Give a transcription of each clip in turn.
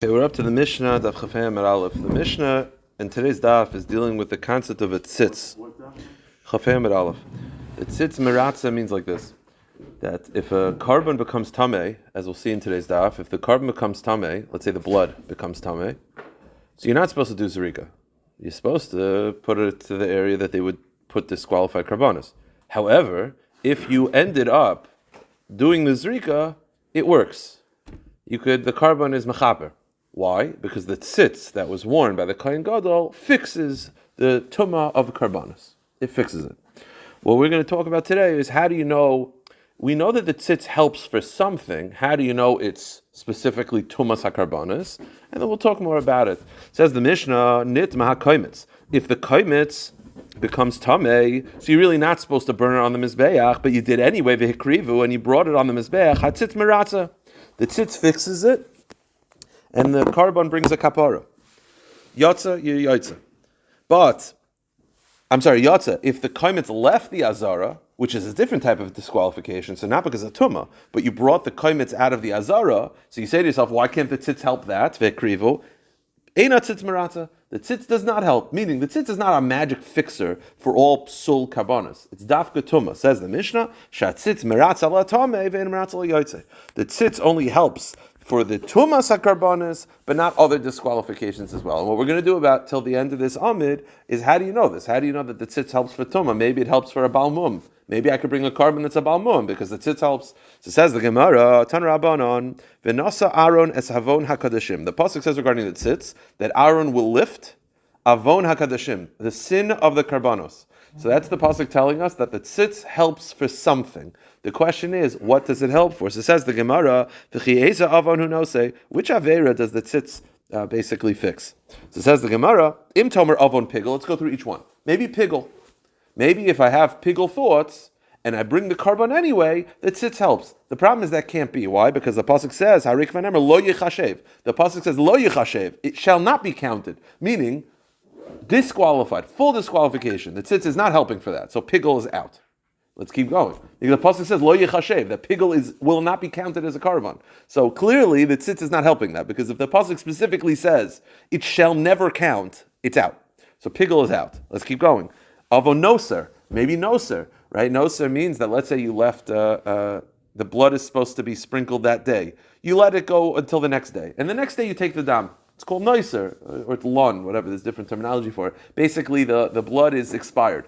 Okay, we're up to the Mishnah, Daf Yomi. The Mishnah in today's Daf is dealing with the concept of a tzitz. Yomi. The tzitz meratza means like this, that if a carbon becomes tameh, as we'll see in today's Daf, if the carbon becomes tameh, let's say the blood becomes tameh, so you're not supposed to do zerika. You're supposed to put it to the area that they would put disqualified carbonas. However, if you ended up doing the zerika, it works. The carbon is mechaper. Why? Because the tzitz that was worn by the Kohen Gadol fixes the tumah of the carbonas. It fixes it. What we're going to talk about today is how do you know, we know that the tzitz helps for something, how do you know it's specifically tumas hakarbonas? And then we'll talk more about it. It says the Mishnah, nit mahakoimitz. If the koimitz becomes tameh, so you're really not supposed to burn it on the mizbeach, but you did anyway, v'hikrivu, and you brought it on the mizbeach, hatzitz meratza. The tzitz fixes it, and the carbon brings a kapara. Yotza, yotza. Yotza, if the koimitz left the azara, which is a different type of disqualification, so not because of tumah, but you brought the koimitz out of the azara, so you say to yourself, why can't the tzitz help that? Vekrivu. Eina tzitz merata. The tzitz does not help, meaning the tzitz is not a magic fixer for all psul karbonas. It's dafka tumah. Says the Mishnah, shatzitz meratza la tameh ve'en meratza la yotze. The tzitz only helps for the tumas hakarbonas, but not other disqualifications as well. And what we're going to do about till the end of this amid is, how do you know this? How do you know that the tzitz helps for tumah? Maybe it helps for a balmum. Maybe I could bring a carbon that's a balmum because the tzitz helps. So says the Gemara, Tan Rabbanon, v'nasa Aaron es havon hakadashim. The pasuk says regarding the tzitz that Aaron will lift avon hakadashim, the sin of the karbanos. So that's the pasuk telling us that the tzitz helps for something. The question is, what does it help for? So it says the Gemara, v'chi'eza avon hu nosei, which avera does the tzitz basically fix? So it says the Gemara, im tomer avon pigel. Let's go through each one. Maybe pigel. Maybe if I have pigel thoughts and I bring the carbon anyway, the tzitz helps. The problem is that can't be. Why? Because the pasuk says, harik v'nemer lo yichashev. The pasuk says lo yichashev. It shall not be counted. Meaning, disqualified, full disqualification. The tzitz is not helping for that. So pigel is out. Let's keep going. The pasuk says lo yichashev, that pigel will not be counted as a carbon. So clearly the tzitz is not helping that, because if the pasuk specifically says it shall never count, it's out. So pigel is out. Let's keep going. Avon noser, maybe noser, right? Noser means that, let's say you left the blood is supposed to be sprinkled that day. You let it go until the next day, and the next day you take the dam. It's called noiser, or it's lun, whatever. There's different terminology for it. Basically, the blood is expired,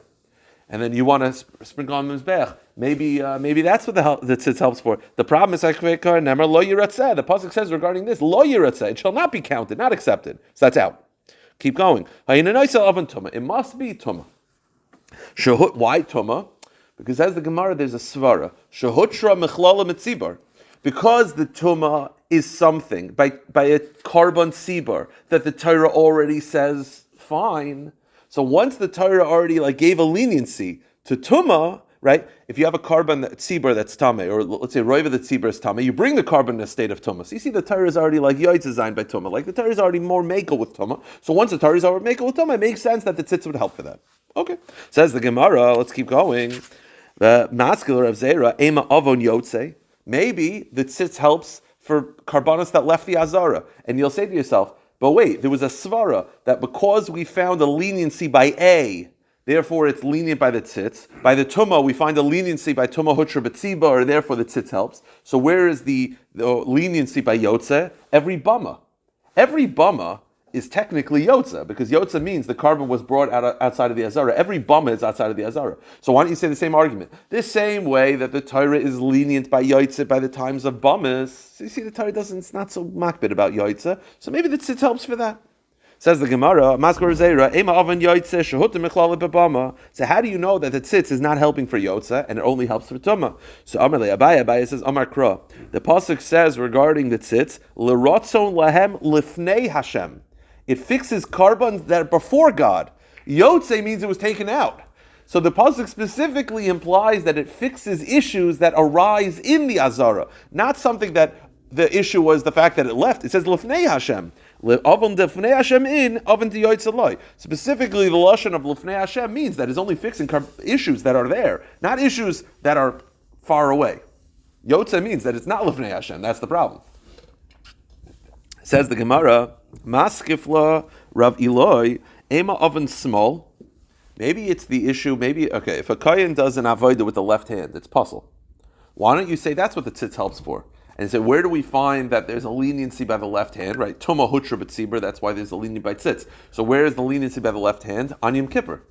and then you want to sprinkle on the mizbech. Maybe that's what the tzitz helps for. The problem is, never lo yiratzeh. The pasuk says regarding this, lo yiratzeh, it shall not be counted, not accepted. So that's out. Keep going. It must be tumah. Shehut, why tumah? Because as the Gemara, there's a svara. Shehutra mechlala mitzibar. Because the tumah is something by a carbon tzibur that the Torah already says fine. So once the Torah already gave a leniency to tumah, right? If you have a carbon tzibur that's tameh, or let's say roiva the tzibur is tameh, you bring the carbon in a state of tumah. So you see the Torah is already yoitz designed by tumah. The Torah is already more makel with tumah. So once the Torah is already makel with tumah, it makes sense that the tzitz would help for that. Okay. Says the Gemara, let's keep going. The masculine of Zera, ema avon yotze. Maybe the tzitz helps for carbonas that left the azara. And you'll say to yourself, but wait, there was a svara that because we found a leniency by A, therefore it's lenient by the tzitz. By the tumah, we find a leniency by tumah hutra betziba, or therefore the tzitz helps. So where is the leniency by yotze? Every bama is technically yotza, because yotza means the carbon was brought outside of the azara. Every bama is outside of the azara. So why don't you say the same argument? The same way that the Torah is lenient by yotza by the times of bamas. So you see, the Torah it's not so makbid about yotza. So maybe the tzitz helps for that. Says the Gemara, Maskor Zeira, Ema Avan Yotze, Shehut Mechlala Bebama. So how do you know that the tzitz is not helping for yotza and it only helps for tumah? So Amarle Abaye says Amar Kra. The pasuk says regarding the tzitz, L'rotzon lahem lifnei Hashem. It fixes carbons that are before God. Yotze means it was taken out. So the pasuk specifically implies that it fixes issues that arise in the azara, not something that the issue was the fact that it left. It says lifnei Hashem. Lifnei Hashem in oven to yotze. Specifically, the lashon of lifnei Hashem means that it's only fixing issues that are there, not issues that are far away. Yotze means that it's not lifnei Hashem. That's the problem. Says the Gemara, Maskifla Rav Eloi, Ema oven small. Maybe it's the issue, if a Kayan does an avodah with the left hand, it's puzzle. Why don't you say that's what the tzitz helps for? And say, where do we find that there's a leniency by the left hand, right? Tuma hutra b'tzibur, that's why there's a leniency by tzitz. So where is the leniency by the left hand? On Yom Kippur.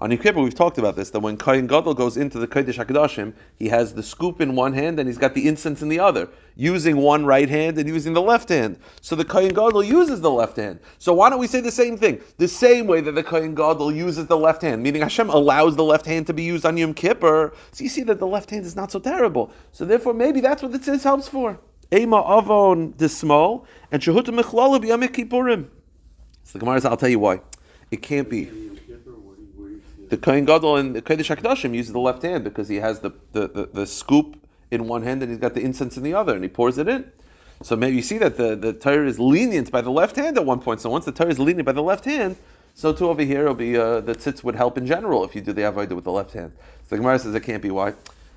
On Yom Kippur, we've talked about this, that when Kohen Gadol goes into the Kodesh HaKadoshim, he has the scoop in one hand and he's got the incense in the other, using one right hand and using the left hand. So the Kohen Gadol uses the left hand. So why don't we say the same thing? The same way that the Kohen Gadol uses the left hand, meaning Hashem allows the left hand to be used on Yom Kippur. So you see that the left hand is not so terrible. So therefore, maybe that's what the tzitz helps for. Ema avon dismal and shehuta mechlala b'yom kippurim. So the Gemara says, I'll tell you why. It can't be. The Kohen Gadol in the Kodesh HaKadoshim uses the left hand because he has the scoop in one hand and he's got the incense in the other and he pours it in. So maybe you see that the Torah is lenient by the left hand at one point. So once the Torah is lenient by the left hand, so too over here it'll be the tzitz would help in general if you do the avodah with the left hand. So the Gemara says it can't be. Why?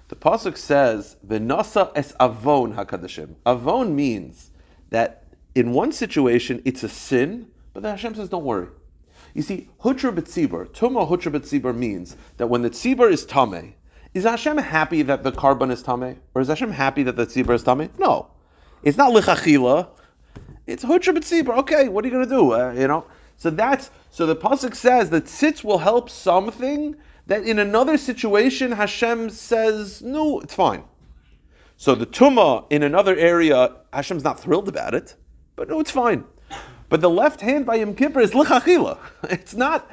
The pasuk says v'nasa es avon hakadashim. Avon means that in one situation it's a sin, but the Hashem says don't worry. You see, hutra b'tzibur, tuma hutra b'tzibur means that when the tzibur is tameh, is Hashem happy that the carbon is tameh? Or is Hashem happy that the tzibur is tameh? No. It's not lichachila. It's hutra b'tzibur. Okay, what are you going to do? So the pasuk says that tzitz will help something that in another situation Hashem says, no, it's fine. So the tumah in another area, Hashem's not thrilled about it, but no, it's fine. But the left hand by Yom Kippur is lichachila. It's not,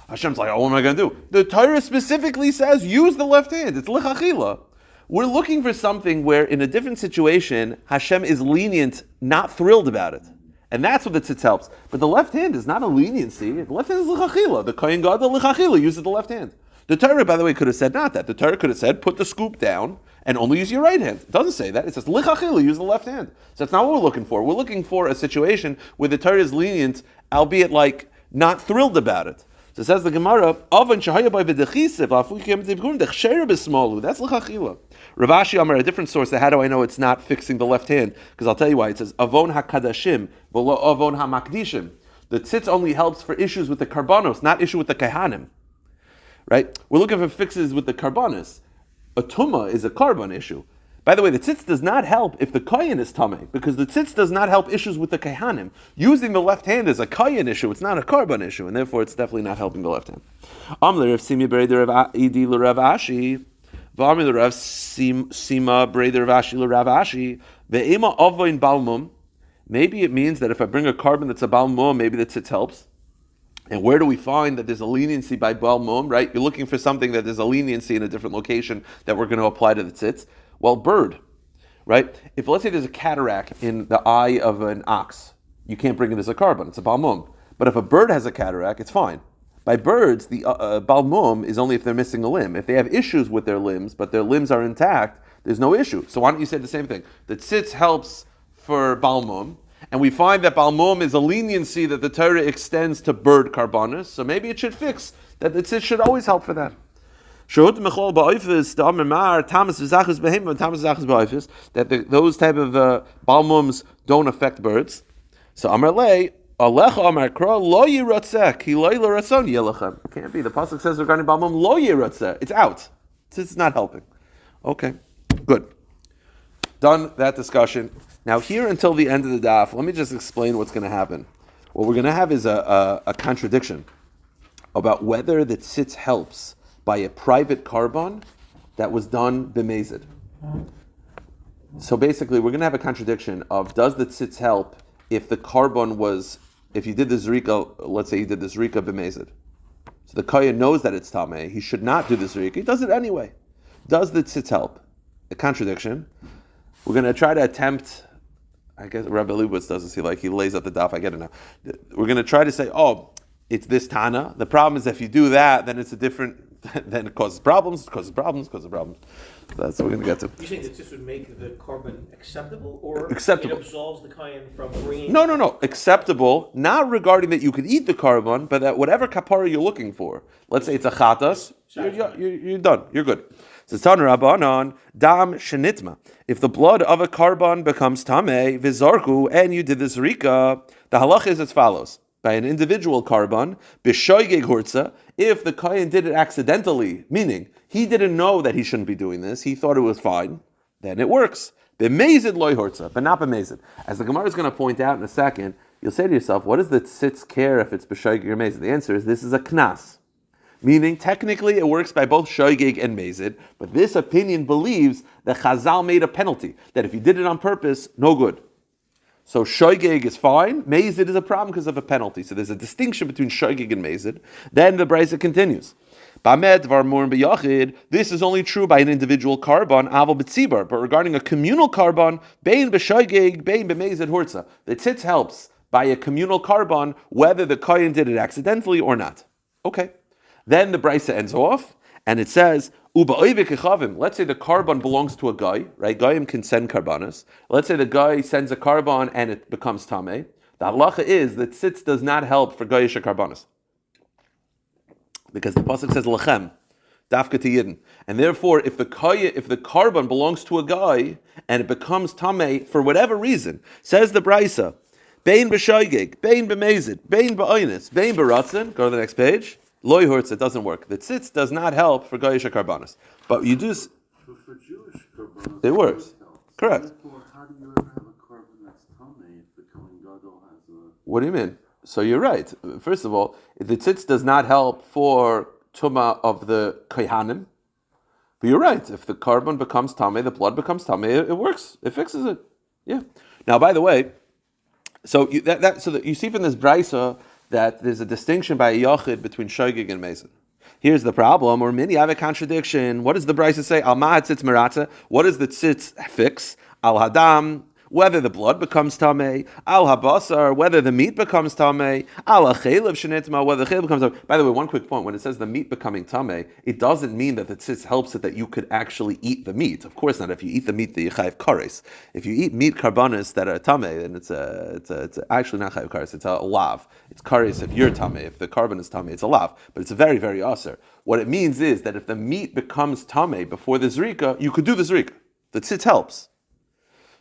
Hashem's like, oh, what am I going to do? The Torah specifically says, use the left hand. It's lichachila. We're looking for something where in a different situation, Hashem is lenient, not thrilled about it. And that's what the tzitz helps. But the left hand is not a leniency. The left hand is lichachila. The Kohen Gadol lichachila uses the left hand. The Torah, by the way, could have said not that. The Torah could have said, put the scoop down and only use your right hand. It doesn't say that. It says, lichachila, use the left hand. So that's not what we're looking for. We're looking for a situation where the Torah is lenient, albeit like not thrilled about it. So it says the Gemara, Avan shahaya by v'dechisiv, that's lichachila. Rav Ashi Amar, a different source, how do I know it's not fixing the left hand? Because I'll tell you why. It says, Avon hakadashim, v'lo avon hamakdishim. The tzitz only helps for issues with the karbanos, not issue with the kahanim. Right? We're looking for fixes with the karbanos. A tumah is a karban issue. By the way, the tzitz does not help if the kayan is tameh, because the tzitz does not help issues with the kahanim. Using the left hand is a kayan issue, it's not a karban issue, and therefore it's definitely not helping the left hand. Amler if simi breder Rav Idi l'Rav Ashi, v'amir l'Rav Sima breder Rav Ashi l'Rav Ashi, ve'ema avoin balmum. Maybe it means that if I bring a carbon that's a balmum, maybe the tzitz helps. And where do we find that there's a leniency by balmum, right? You're looking for something that there's a leniency in a different location that we're going to apply to the tzitz. Well, bird, right? If let's say there's a cataract in the eye of an ox, you can't bring it as a carbon, it's a balmum. But if a bird has a cataract, it's fine. By birds, the balmum is only if they're missing a limb. If they have issues with their limbs, but their limbs are intact, there's no issue. So why don't you say the same thing? The tzitz helps for balmum, and we find that balmum is a leniency that the Torah extends to bird carbonis, so maybe it should fix that the tzitz should always help for that. That those type of balmums don't affect birds. So Amar Lei, Alecha Amar Kra Lo Yiratzeh Ki Lo Yiratzon Yelachem. It can't be. The pasuk says regarding balmum Lo Yiratzeh. It's out. It's not helping. Okay, good. Done that discussion. Now here until the end of the daf, let me just explain what's going to happen. What we're going to have is a contradiction about whether the tzitz helps by a private carbon that was done b'mezid. So basically, we're going to have a contradiction of does the tzitz help if the carbon was, if you did the zrika, let's say you did the zrika b'mezid. So the kohen knows that it's tameh, he should not do the zrika, he does it anyway. Does the tzitz help? A contradiction. We're going to try to attempt, I guess Rabbi Leibowitz doesn't see, like he lays out the daf, I get it now. We're going to try to say, it's this Tana. The problem is if you do that, then it's a different, then it causes problems. That's what we're going to get to. You think that this would make the carbon acceptable, or acceptable. It absolves the kayan from bringing? No. Acceptable, not regarding that you could eat the carbon, but that whatever kapara you're looking for. Let's say it's a chatas, you're done. You're good. Zatan Rabbanon, Dam Shenitma. If the blood of a carbon becomes Tameh, Vizarku, and you did the Zrika, the halach is as follows. By an individual carbon, Bishoygeg Hurtza, if the Kohen did it accidentally, meaning he didn't know that he shouldn't be doing this, he thought it was fine, then it works. B'mezid loy Hurtza, but not b'mezid. As the Gemara is going to point out in a second, you'll say to yourself, what does the tzitz care if it's Bishoygeg or Mezid? The answer is this is a knas. Meaning, technically, it works by both shoygeg and mezid, but this opinion believes that Chazal made a penalty, that if you did it on purpose, no good. So shoygeg is fine, mezid is a problem because of a penalty. So there's a distinction between shoygeg and mezid. Then the brisa continues. Bamed varmur b'yachid. This is only true by an individual carbon, aval b'tzibar, but regarding a communal carbon, bein b'shoygeg, bein b'mezid hurtza. The tzitz helps by a communal carbon, whether the kohen did it accidentally or not. Okay. Then the brisa ends off, and it says, let's say the carbon belongs to a guy, right? Goyim can send karbanas. Let's say the guy sends a carbon and it becomes tameh. The halacha is that tzitz does not help for goyish karbanas. Because the pasuk says lechem, dafka yidin. And therefore, if the carbon belongs to a guy and it becomes tameh for whatever reason, says the brisa, bein b'shoygeg, bein b'mezid, bein b'oinis, bein b'ratzin, go to the next page. Loy hurts, it doesn't work. The tzitz does not help for goyish karbanas. But you do... For Jewish karbanas, it works. Correct. Therefore, how do you ever have a carbon that's tamei if the Kohen Gadol has a... What do you mean? So you're right. First of all, the tzitz does not help for tuma of the kohanim. But you're right. If the carbon becomes tamei, the blood becomes tamei, it works. It fixes it. Yeah. Now, by the way, so you see from this brisa that there's a distinction by a yachid between shoygig and mezid. Here's the problem, or many have a contradiction. What does the brisa say? Al ma'at tzitz meratza. What does the tzitz fix? Al hadam, whether the blood becomes tamei. Al habasar, whether the meat becomes tamei. Al achelev shenitma, whether the chelev becomes tamei. By the way, one quick point: when it says the meat becoming tamei, it doesn't mean that the tzitz helps it that you could actually eat the meat. Of course not. If you eat the meat, the chayiv kares. If you eat meat karbanis that are tamei, then it's actually not chayiv kares. It's a lav. It's kares if you're tamei. If the carbon is tamei, it's a lav. But it's very, very aser. What it means is that if the meat becomes tamei before the zrika, you could do the zrika. The tzitz helps.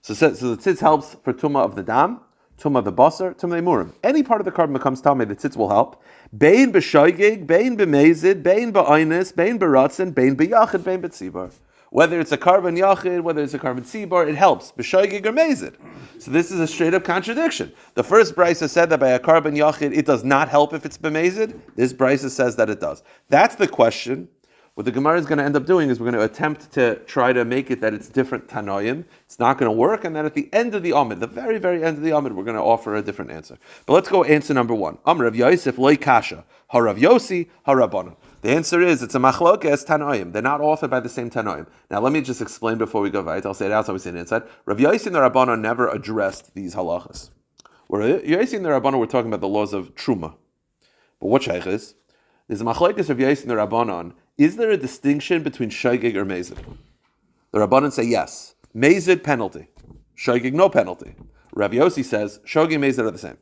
So the tzitz helps for tumah of the dam, tumah of the basar, tumah murim. Any part of the carbon becomes tamei, the tzitz will help. Bein b'shoygeg, bein b'mezid, bein b'oinis, bein b'ratzin, bein b'yachid, bein b'tzibar. Whether it's a carbon yachid, whether it's a carbon tzibar, it helps. B'shoygeg or mezid. So this is a straight up contradiction. The first brisa said that by a carbon yachid, it does not help if it's b'mezid. This brisa says that it does. That's the question. What the Gemara is going to end up doing is we're going to attempt to try to make it that it's different Tanoim. It's not going to work, and then at the end of the Amid, the very, very end of the Amid, we're going to offer a different answer. But let's go answer number one. Amr Rav Yosef loy kasha, harav Yosi, harabbanon. The answer is it's a machlokes Tanoim. They're not authored by the same Tanoim. Now let me just explain before we go right. I'll say it outside, we say it inside. Rav Yosi and the Rabbanon never addressed these halachas. Where Yosi and the Rabbanon were talking about the laws of Truma. But what shaykh is? There's a machlokes of Yosi and the Rabbanon. Is there a distinction between shoygig or mezid? The Rabbanan say yes. Mezid, penalty. Shoygig, no penalty. Rav Yossi says shoygig and mezid are the same.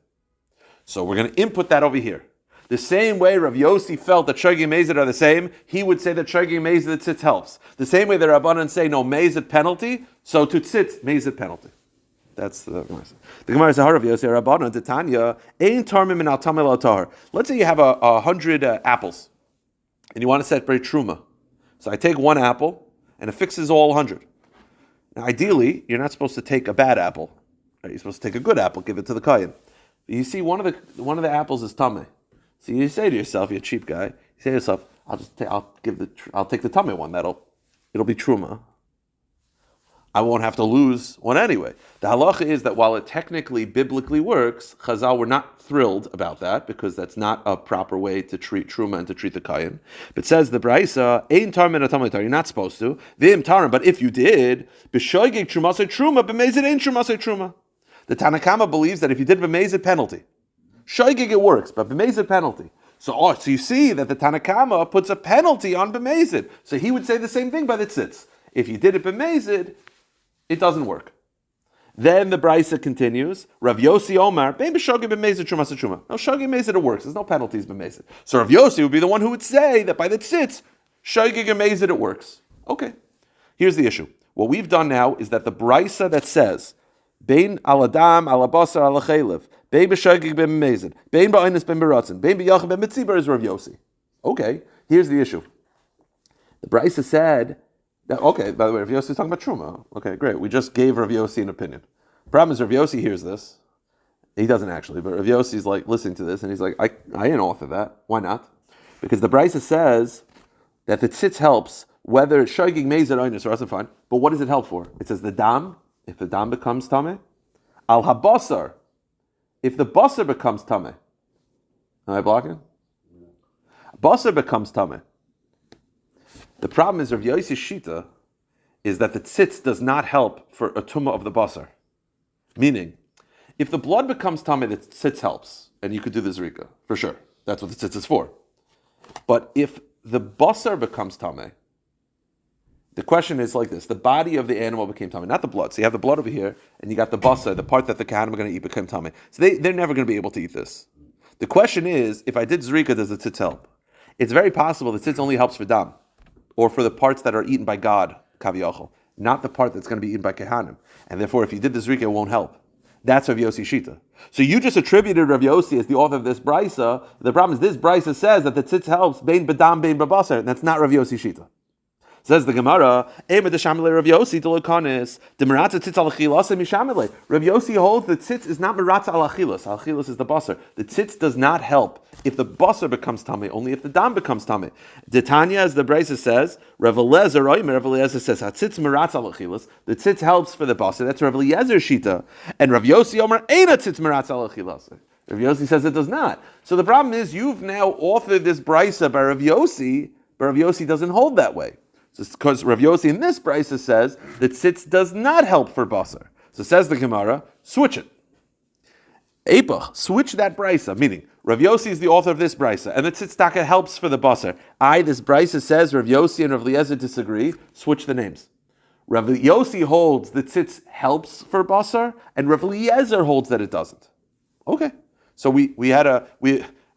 So we're going to input that over here. The same way Rav Yossi felt that shoygig and mezid are the same, he would say that shoygig and mezid, the tzitz helps. The same way the Rabbanan say no mezid penalty, so to tzitz, mezid penalty. That's the Gemara. The Gemara says, Rav Yossi, Rabbanan, Titania, ein tarmim min al tamil al tahar. Let's say you have 100 apples. And you want to separate truma. So I take one apple, and it fixes all 100. Now, ideally, you're not supposed to take a bad apple. Right? You're supposed to take a good apple, give it to the kohen. You see, one of the apples is tameh. So you say to yourself, you're a cheap guy. You say to yourself, I'll take the tameh one. It'll be truma. I won't have to lose one anyway. The halacha is that while it technically biblically works, Chazal were not thrilled about that because that's not a proper way to treat truma and to treat the kayin. But says the brisa, ein tar min atamei tar. You're not supposed to. V'im tarim, but if you did, b'shoygig trumasei truma, b'mezid ein trumasei truma. The Tanakama believes that if you did b'mezid penalty, shoygig it works, but b'mezid penalty. So you see that the Tanakama puts a penalty on b'mezid. So he would say the same thing by the tzitz. If you did it b'mezid, it doesn't work. Then the brisa continues. Rav Yossi Omar, bein b'shogeg b'mezid truma truma. No, shogeg b'mezid it works. There's no penalties b'mezid. So Rav Yossi would be the one who would say that by the tzitz, shogeg b'mezid it works. Okay, here's the issue. What we've done now is that the brisa that says, Bein aladam, alabasar, alachelev, Bein b'shagig, bein b'mezid, Bein ba'onis, bein b'ratzin, Bein b'yachim, bein b'tzibar is Rav Yossi. Okay, here's the issue. The brisa said that, okay, by the way, Rav Yossi is talking about Truma. Okay, great. We just gave Rav Yossi an opinion. Problem is Rav Yossi hears this. He doesn't actually, but Rav Yossi's like listening to this, and he's like, I didn't author that. Why not? Because the brisa says that the tzitz helps whether it's shaygig mezid oinus or doesn't fine. But what does it help for? It says the dam, if the dam becomes tameh, al habasar, if the basar becomes tameh. Am I blocking? Basar becomes tameh. The problem is Rav Yossi's shita is that the tzitz does not help for a tumah of the basar. Meaning, if the blood becomes tameh, the tzitz helps, and you could do the zrika for sure. That's what the tzitz is for. But if the basar becomes tameh, the question is like this: the body of the animal became tameh, not the blood. So you have the blood over here, and you got the basar, the part that the kahanim are going to eat, became tameh. So they're never going to be able to eat this. The question is, if I did zrika, does the tzitz help? It's very possible the tzitz only helps for dam, or for the parts that are eaten by God, kaviyachol, not the part that's going to be eaten by kahanim. And therefore, if you did the zrika, it won't help. That's Rav Yossi Shita. So you just attributed Rav Yossi as the author of this brisa. The problem is this brisa says that the tzitz helps bein bedam bein babasar. That's not Rav Yossi Shita. Says the Gemara, Ema de Shamile Rav Yossi de Lokanis, de Meratza tzitz al achilas mishamile. Rav Yossi holds the tzitz is not Meratza al achilas. Al achilas is the basar. The tzitz does not help if the basar becomes tameh, only if the dam becomes tameh. The Tanya, as the brisa says, Rav Eliezer says, Hatzitz Meratza al achilas. The tzitz helps for the basar. That's Rav Eliezer shita. And Rav Yossi Omer Eina tzitz Meratza al achilas. Rav Yossi says it does not. So the problem is you've now authored this brisa by Rav Yossi, but Rav Yossi doesn't hold that way. Because Rav Yossi in this brisa says that tzitz does not help for basar. So says the Gemara, switch it. Epach, switch that brisa, meaning Rav Yossi is the author of this brisa, and the tzitz taka helps for the basar. This brisa says Rav Yossi and Rav Eliezer disagree, switch the names. Rav Yossi holds the tzitz helps for basar, and Rav Eliezer holds that it doesn't. Okay, so we had a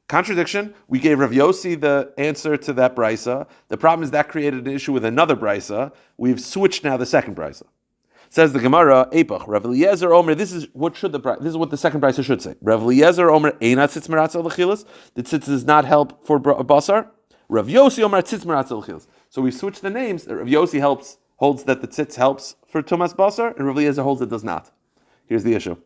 contradiction. We gave Rav Yossi the answer to that brisa. The problem is that created an issue with another brisa. We've switched now the second brisa. Says the Gemara, Epach, Rav Eliezer Omer. This is what the second brisa should say. Rav Eliezer Omer Einat tzitz meratza l'chilas. The tzitz does not help for basar. Rav Yossi Omer tzitz meratza l'chilas. So we switched the names. Rav Yossi holds that the tzitz helps for tumas basar, and Rav Eliezer holds it does not. Here's the issue.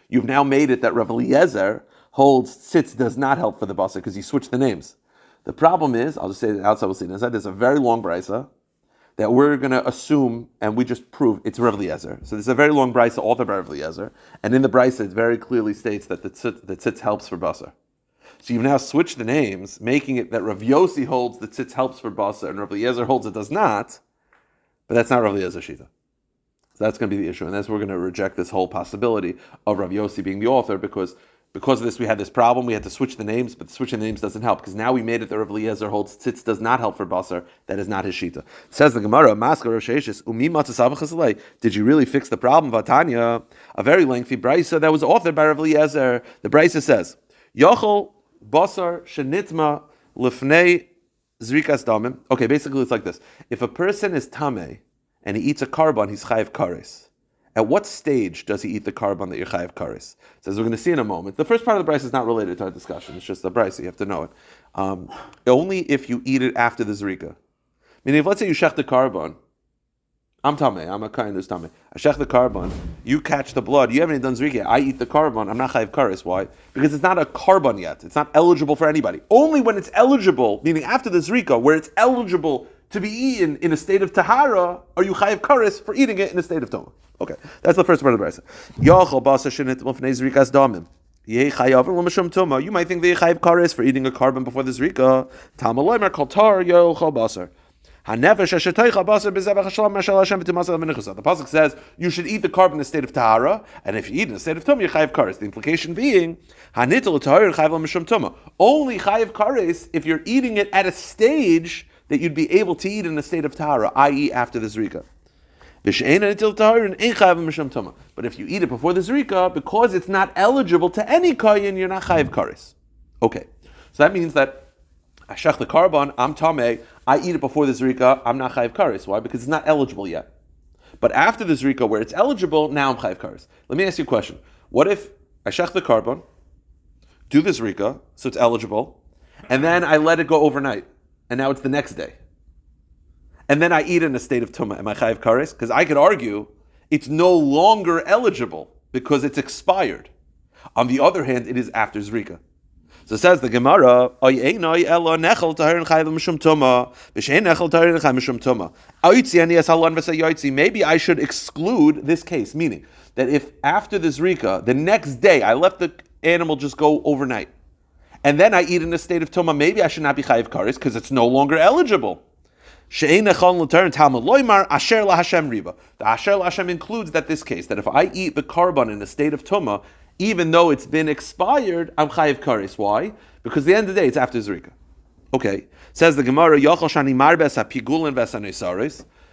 You've now made it that Rav Eliezer holds tzitz does not help for the basar because you switched the names. The problem is, I'll just say it outside, we'll see it inside, there's a very long brisa that we're going to assume, and we just prove it's Rav Eliezer. So there's a very long brisa authored by Rav Eliezer, and in the brisa it very clearly states that the tzitz helps for basar. So you've now switched the names, making it that Rav Yossi holds the tzitz helps for basar, and Rav Eliezer holds it does not, but that's not Rav Eliezer Shita. So that's going to be the issue, and that's we're going to reject this whole possibility of Rav Yossi being the author, because of this, we had this problem. We had to switch the names, but switching the names doesn't help because now we made it that Rav Eliezer holds tzitz does not help for basar. That is not his shita. Says the Gemara, Maskar Rav Sheishis, Umi Matzasavachasale. Did you really fix the problem? Vatanya, a very lengthy brisa that was authored by Rav Eliezer. The brisa says, Yochel basar shenitma lifnei zrikas damim. Okay, basically it's like this: if a person is tameh and he eats a carbon, he's chayiv kares. At what stage does he eat the carbon that you're chayiv kares? So as we're going to see in a moment, the first part of the brisa is not related to our discussion. It's just the brisa. You have to know it. Only if you eat it after the zrika. Meaning, if let's say you shech the carbon, I'm tameh. I'm a kain who's tameh. I shech the carbon. You catch the blood. You haven't even done zrika. I eat the carbon. I'm not chayiv kares. Why? Because it's not a carbon yet. It's not eligible for anybody. Only when it's eligible, meaning after the zrika, where it's eligible to be eaten in a state of tahara, are you chayiv kares for eating it in a state of toma. Okay, that's the first part of the brisa. Yochel basar shenit lifnei zrikas damim. Yeh chayav l'mashum tuma. You might think they chayiv kares for eating a carbon before the zrika. Tamaloymer kol tar yochel basar. Hanefesh hashetoicha basar b'zevach hashalom mashal Hashem b'tumasal menachos. The pasuk says you should eat the carbon in the state of tahara, and if you eat in the state of tuma, you chayiv kares. The implication being hanitel tahar chayav l'mashum tuma. Only chayiv kares if you're eating it at a stage that you'd be able to eat in a state of tahara, i.e., after the zrika. But if you eat it before the zrika, because it's not eligible to any koyin, you're not chayiv kares. Okay, so that means that I shech the carbon, I'm tamei, I eat it before the zrika, I'm not chayiv kares. Why? Because it's not eligible yet. But after the zrika, where it's eligible, now I'm chayiv kares. Let me ask you a question. What if I shech the carbon, do the zrika, so it's eligible, and then I let it go overnight, and now it's the next day. And then I eat in a state of tumah. Am I chayiv kares? Because I could argue it's no longer eligible because it's expired. On the other hand, it is after zrika. So says the Gemara, maybe I should exclude this case, meaning that if after the zrika, the next day I let the animal just go overnight, and then I eat in a state of tumah, maybe I should not be chayiv kares because it's no longer eligible. The Asher Hashem includes this case, that if I eat the carbon in a state of tumah, even though it's been expired, I'm chayiv kares. Why? Because at the end of the day, it's after zrika. Okay. Says the Gemara,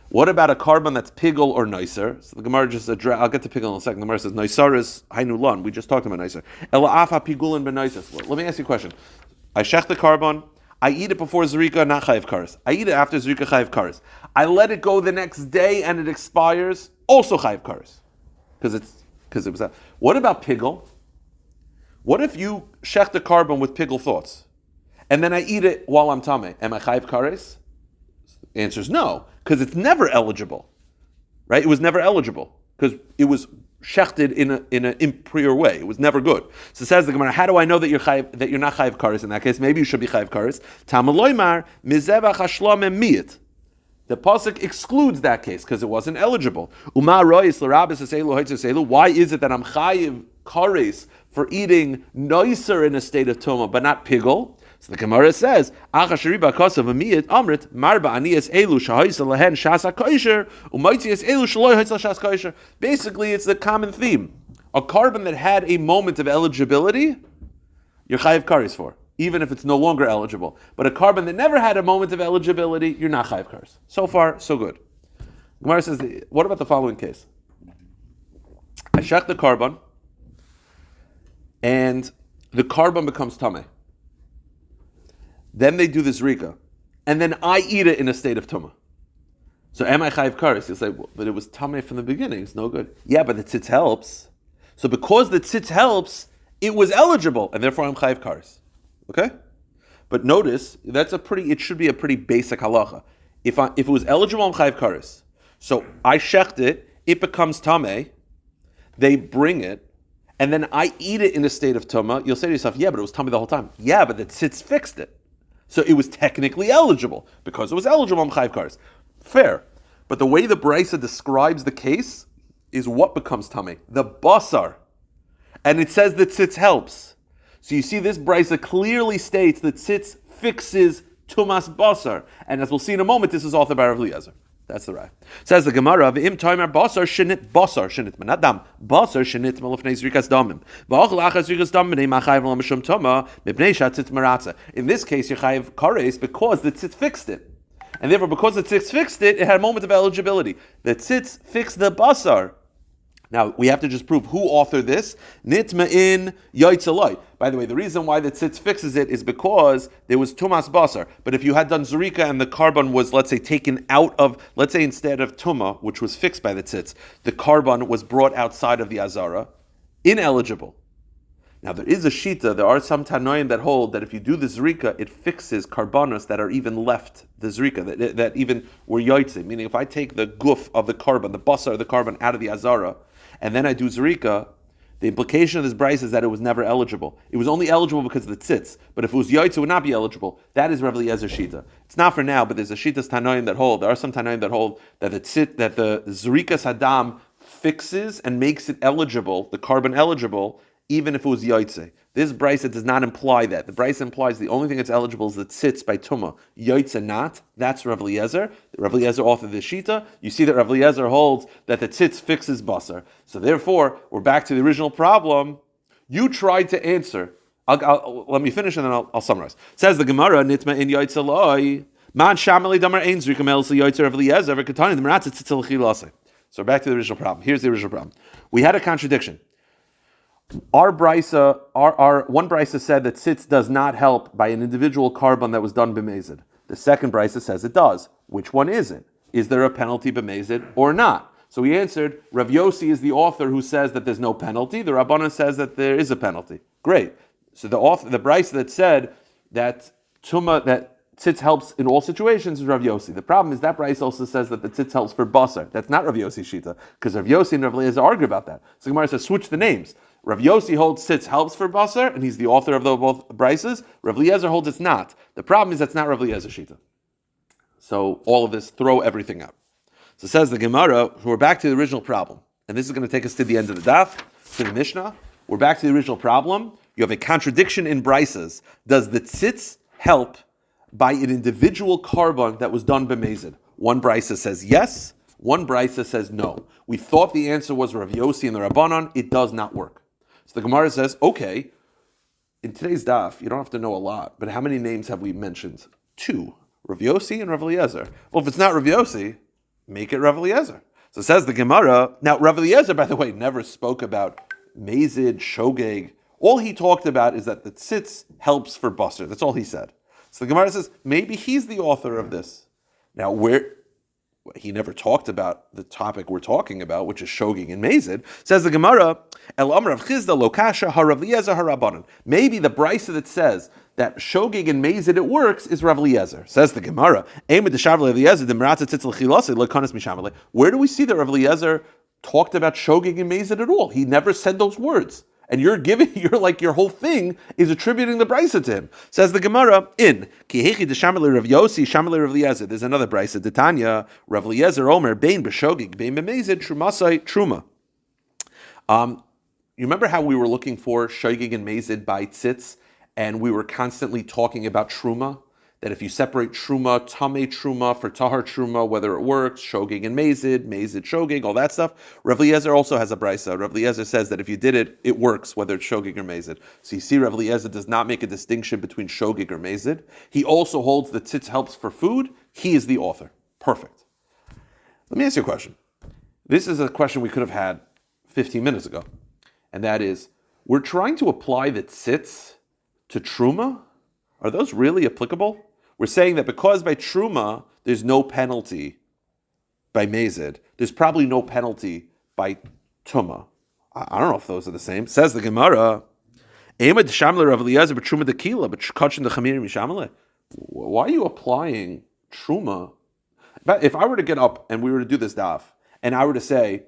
what about a carbon that's pigul or nicer? So the Gemara just I'll get to pigul in a second. The Gemara says, Noisaris hainulan. We just talked about nicer. Ela afa pigulin ben nicer. Let me ask you a question. I shech the carbon. I eat it before zrika, not chayiv kares. I eat it after zrika, chayiv kares. I let it go the next day and it expires, also chayiv kares. Because it was that. What about pigul? What if you shech the carbon with pigul thoughts, and then I eat it while I'm tameh? Am I chayiv kares? The answer is no, because it's never eligible, right? It was never eligible because it was shechted in an impure way. It was never good. So says the Gemara, how do I know that you're not chayiv kares in that case? Maybe you should be chayiv kares. Tamaloymar mizevach hashlamem miyit. The pasuk excludes that case because it wasn't eligible. Why is it that I'm chayiv kares for eating noiser in a state of tumah, but not pigul? So the Gemara says, basically, it's the common theme. A carbon that had a moment of eligibility, you're chayiv kares for, even if it's no longer eligible. But a carbon that never had a moment of eligibility, you're not chayiv kares. So far, so good. Gemara says, what about the following case? I shech the carbon, and the carbon becomes tameh. Then they do this zrika, and then I eat it in a state of tumah. So am I chayiv kares? You'll say, well, but it was tameh from the beginning. It's no good. Yeah, but the tzitz helps. So because the tzitz helps, it was eligible, and therefore I'm chayiv kares. Okay? But notice, it should be a pretty basic halacha. If it was eligible, I'm chayiv kares. So I shecht it becomes tameh, they bring it, and then I eat it in a state of tumah. You'll say to yourself, yeah, but it was tameh the whole time. Yeah, but the tzitz fixed it. So it was technically eligible. Because it was eligible, I'm chayiv kares. Fair. But the way the Brisa describes the case is what becomes tameh? The basar. And it says that tzitz helps. So you see this Brisa clearly states that tzitz fixes tumas basar. And as we'll see in a moment, this is authored by Rav Eliezer. That's the right. Says the Gemara, "V'im toimer basar shenit not dam basar shenit malufnei zrikas damim v'achal achas zrikas damim b'nei machayev l'mishum toma mipnei shatzitz maratza." In this case, you're chayev kares because the tzitz fixed it, and therefore because the tzitz fixed it, it had a moment of eligibility. The tzitz fixed the basar. Now we have to just prove who authored this. Nitma'in yoitzaloi. By the way, the reason why the tzitz fixes it is because there was tumas basar. But if you had done zurika and the carbon was, let's say, taken out of, let's say instead of tuma, which was fixed by the tzitz, the carbon was brought outside of the azara, ineligible. Now there is a shita, there are some tanoim that hold that if you do the zrika, it fixes carbonos that are even left the zrika, that even were yoitze. Meaning if I take the guf of the carbon, the basar of the carbon out of the azara, and then I do zrika, the implication of this brayse is that it was never eligible. It was only eligible because of the tzitz. But if it was yoitze, it would not be eligible. That is Rav Eliezer's shita. It's not for now, but there's a shita's tanoim that hold. There are some tanoim that hold that the zrika sadam fixes and makes it eligible, the carbon eligible, even if it was yoitze. This brayse does not imply that. The brayse implies the only thing that's eligible is the tzitz by tumah. Yoitze not. That's Rav Eliezer. Rav Eliezer authored the shita. You see that Rav Eliezer holds that the tzitz fixes basar. So therefore, we're back to the original problem. You tried to answer. Let me finish and then I'll summarize. Says the Gemara, Nitma in yoitze loy. Man shamali damar ein zrika mel se yoitze Rav Eliezer v'katani the meratz tzitzel chilase. So back to the original problem. Here's the original problem. We had a contradiction. Our brisa, our one brisa said that tzitz does not help by an individual carbon that was done b'mezid. The second brisa says it does. Which one is it? Is there a penalty b'mezid or not? So we answered, Rav Yossi is the author who says that there's no penalty. The Rabbanan says that there is a penalty. Great. So the brisa that said that tzitz helps in all situations is Rav Yossi. The problem is that brisa also says that the tzitz helps for basar. That's not Rav Yossi shita, because Rav Yossi and Rav Eliezer argue about that. So Gemara says switch the names. Rav Yossi holds tzitz helps for basar, and he's the author of both brises. Rav Eliezer holds it's not. The problem is that's not Rav Eliezer shita. So all of this, throw everything out. So says the Gemara, we're back to the original problem, and this is going to take us to the end of the daf, to the Mishnah. We're back to the original problem. You have a contradiction in brises. Does the tzitz help by an individual carbon that was done b'mezid? One brisa says yes, one brisa says no. We thought the answer was Rav Yossi and the Rabbanan. It does not work. So the Gemara says, okay, in today's daf, you don't have to know a lot, but how many names have we mentioned? 2, Rav Yossi and Rav Eliezer. Well, if it's not Rav Yossi, make it Rav Eliezer. So says the Gemara. Now, Rav Eliezer, by the way, never spoke about Mazid, Shogeg. All he talked about is that the tzitz helps for basar. That's all he said. So the Gemara says, maybe he's the author of this. Now, he never talked about the topic we're talking about, which is Shogeg and Mazid. Says the Gemara, El Amr of Chizda Lokasha Harav Eliezer Harabanan. Maybe the brisa that says that Shogeg and Mazid it works is Rav Eliezer. Says the Gemara, where do we see that Rav Eliezer talked about Shogeg and Mazid at all? He never said those words. And your whole thing is attributing the brisa to him. Says the Gemara, there's another brisa, Detanya, Rav Eliezer Omer, Bein b'Shogeg, Bein b'Mezid, Trumasai, Truma. You remember how we were looking for Shogeg and Mazid by tzitz, and we were constantly talking about Truma? That if you separate Truma, Tamei Truma for Tahar Truma, whether it works, Shogeg and Mazid, Mazid Shogeg, all that stuff. Rav Eliezer also has a brisa. Rav Eliezer says that if you did it, it works, whether it's Shogeg or Mazid. So you see, Rav Eliezer does not make a distinction between Shogeg or Mazid. He also holds that tzitz helps for food. He is the author. Perfect. Let me ask you a question. This is a question we could have had 15 minutes ago. And that is, we're trying to apply the tzitz to Truma. Are those really applicable? We're saying that because by Truma, there's no penalty by Mazid, there's probably no penalty by Tuma. I don't know if those are the same. Says the Gemara, why are you applying Truma? If I were to get up and we were to do this daf, and I were to say,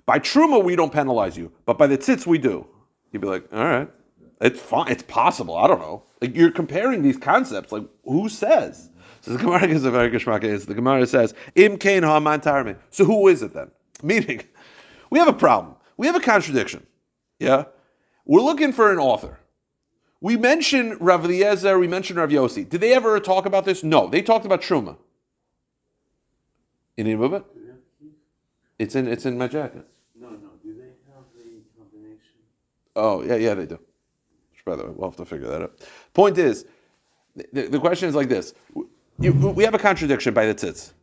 by Truma we don't penalize you, but by the tzitz we do. You'd be like, all right, it's fine, it's possible, I don't know. Like, you're comparing these concepts. Like, who says? So the Gemara gives a very geshmak answer. The Gemara says, Im kain ha'aman tarme. So who is it then? Meaning, we have a problem. We have a contradiction. Yeah? We're looking for an author. We mentioned Rav Eliezer, we mentioned Rav Yossi. Did they ever talk about this? No. They talked about Truma. You need to move it? It's in my jacket. No. Do they have the combination? Oh, yeah, they do. By the way, we'll have to figure that out. Point is, the question is like this: we have a contradiction by the tzitz.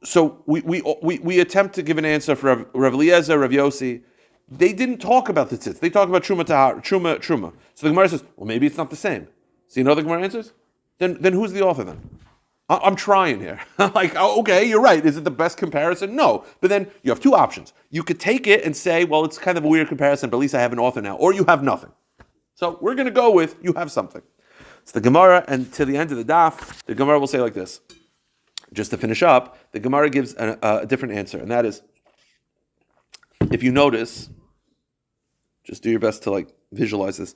So we attempt to give an answer for Rav Eliezer, Rav Yossi. They didn't talk about the tzitz. They talk about Truma Tahar, Truma. So the Gemara says, well, maybe it's not the same. So you know the Gemara answers? Then who's the author then? I'm trying here. Like, okay, you're right. Is it the best comparison? No. But then you have two options. You could take it and say, well, it's kind of a weird comparison, but at least I have an author now. Or you have nothing. So we're going to go with, you have something. It's the Gemara, and to the end of the daf, the Gemara will say like this. Just to finish up, the Gemara gives a different answer, and that is, if you notice, just do your best to visualize this.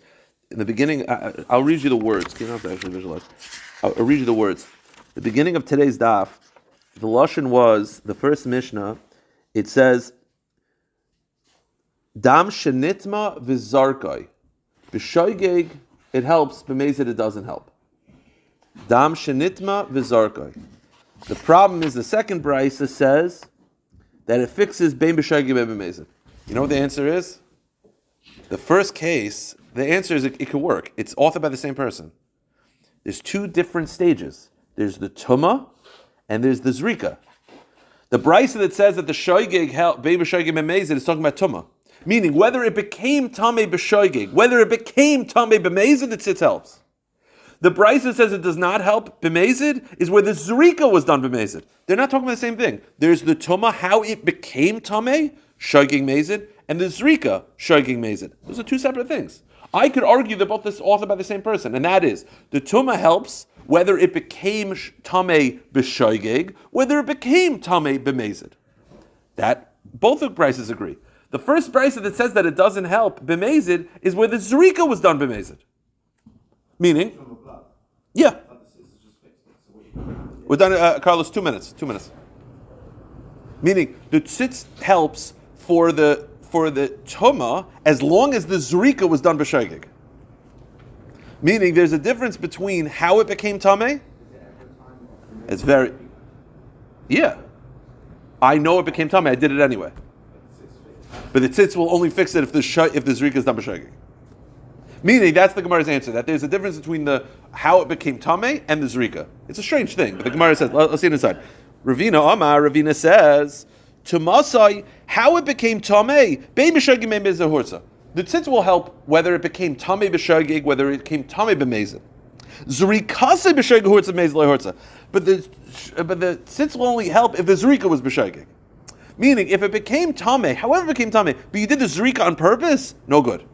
In the beginning, I'll read you the words. You don't have to actually visualize. I'll read you the words. The beginning of today's daf, the lashon was, the first Mishnah, it says, Dam shenitma v'zarkai. B'shoigeg, it helps, b'mezid, it doesn't help. Dam shenitma v'zarkai. The problem is the second brisa says that it fixes bein b'shoigeg bein b'mezid. You know what the answer is? The first case, the answer is it could work. It's authored by the same person. There's two different stages. There's the tuma and there's the zrika. The brisa that says that the shoigeg help bein b'shoigeg bein b'mezid is talking about tuma. Meaning, whether it became tamei b'shoigig, whether it became tamei b'mezid, the tzitz helps. The Brisa says it does not help b'mezid is where the zrika was done b'mezid. They're not talking about the same thing. There's the tuma, how it became tamei, shoigig mezid, and the zrika, shoigig mezid. Those are two separate things. I could argue they're both authored by the same person, and that is, the tuma helps whether it became tamei b'shoigig, whether it became tamei b'mezid. That, both the Brises agree. The first Brisa that says that it doesn't help b'mezid is where the zrika was done b'mezid. Meaning, yeah. We're done, Carlos, 2 minutes. 2 minutes. Meaning, the tzitz helps for the tuma as long as the zrika was done b'shoigig. Meaning, there's a difference between how it became tamei. It's very, yeah. I know it became tamei. I did it anyway. But the tzitz will only fix it if the zrika is done b'shoigig. Meaning, that's the Gemara's answer, that there's a difference between the how it became tamei and the zrika. It's a strange thing, but the Gemara says, let's see it inside. Ravina says, Tumasai, how it became tamei, bein b'shogig bein b'zehurza. The tzitz will help whether it became tamei b'shogig, whether it became tamei b'mezid. Zrikase b'shogig hurza mezid lehurza. But the tzitz will only help if the zrika was b'shogig. Meaning, if it became tamei, however it became tamei, but you did the zrika on purpose, no good.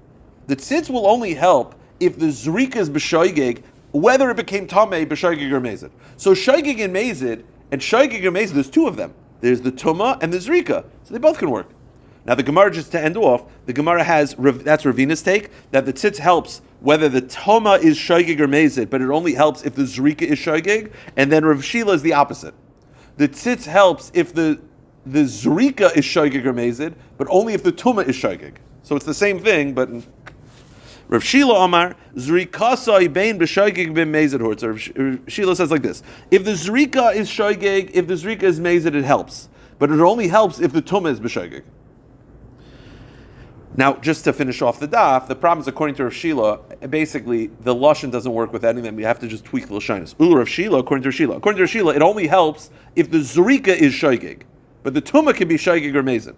The tzitz will only help if the zrika is b'shoigig, whether it became tamei, b'shoigig or mezid. So shoigig and mezid, and shoigig or mezid, there's two of them. There's the tuma and the zrika. So they both can work. Now the Gemara, just to end off, the Gemara has, that's Ravina's take, that the tzitz helps whether the tuma is shoigig or mezid, but it only helps if the zrika is shoigig, and then Rav Shila is the opposite. The tzitz helps if the zrika is shoigig or mezid, but only if the tuma is shoigig. So it's the same thing, but Rav Shila Omar, Zrikasai bein b'shoigig ben mezid hortz. Rav Shila says like this: if the zrika is shoigig, if the zrika is mezid, it helps, but it only helps if the tuma is b'shoigig. Now, just to finish off the daf, the problem is, according to Rav Shila, basically the lashon doesn't work with any of them. We have to just tweak the lashonos. Rav Shila, according to Rav Shila, it only helps if the zrika is shoigig, but the tuma can be shoigig or mezid.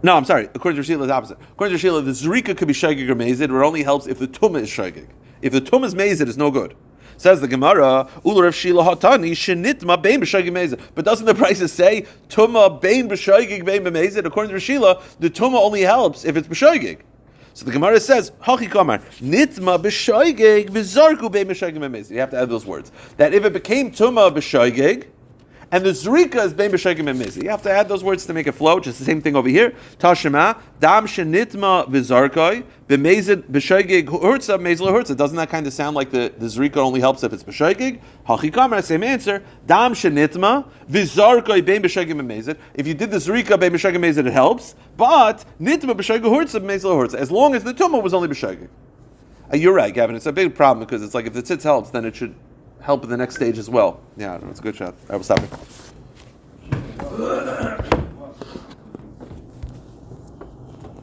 No, I'm sorry. According to Shila, it's opposite. According to Shila, the zrika could be shoigig or mezid, but it only helps if the tuma is shoigig. If the tuma is mezid, it's no good. Says the Gemara, Ula Rav Shila hatani shenitma bein b'shoigig mezid. But doesn't the Brisa say tuma bein b'shoigig bein b'mezid? According to Rav Shila, the tuma only helps if it's b'shoigig. So the Gemara says, Hachi kamar nitma b'shoigig v'zarku bein b'shoigig mezid. You have to add those words. That if it became tuma b'shoigig, and the zrika is bein b'shoigig bein mezid. You have to add those words to make it flow. Just the same thing over here. Tashema dam shenitma v'zarkoi b'mezid b'shoigig hurtza mezid hurtza. Doesn't that kind of sound like the zrika only helps if it's b'shoigig? Hachikamar, same answer. Dam shenitma v'zarkoi bein b'shoigig bein mezid. If you did the zrika bein b'shoigig mezid, it helps. But nitma b'shoigig hurtza mezid hurtza. As long as the tuma was only b'shoigig. You're right, Gavin. It's a big problem because it's like if the tzitz helps, then it should help in the next stage as well. Yeah, it's a good shot. I will stop it.